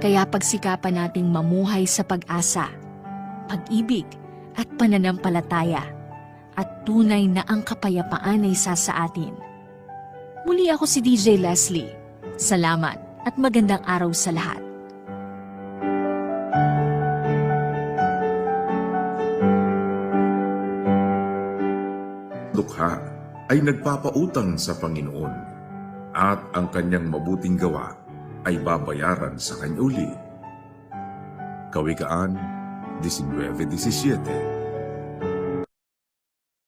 Kaya pagsikapan nating mamuhay sa pag-asa, pag-ibig at pananampalataya, at tunay na ang kapayapaan ay isa sa atin. Muli ako si DJ Leslie. Salamat at magandang araw sa lahat. Dukha ay nagpapautang sa Panginoon at ang kanyang mabuting gawa ay babayaran sa kanya uli. Kawikaan 19:17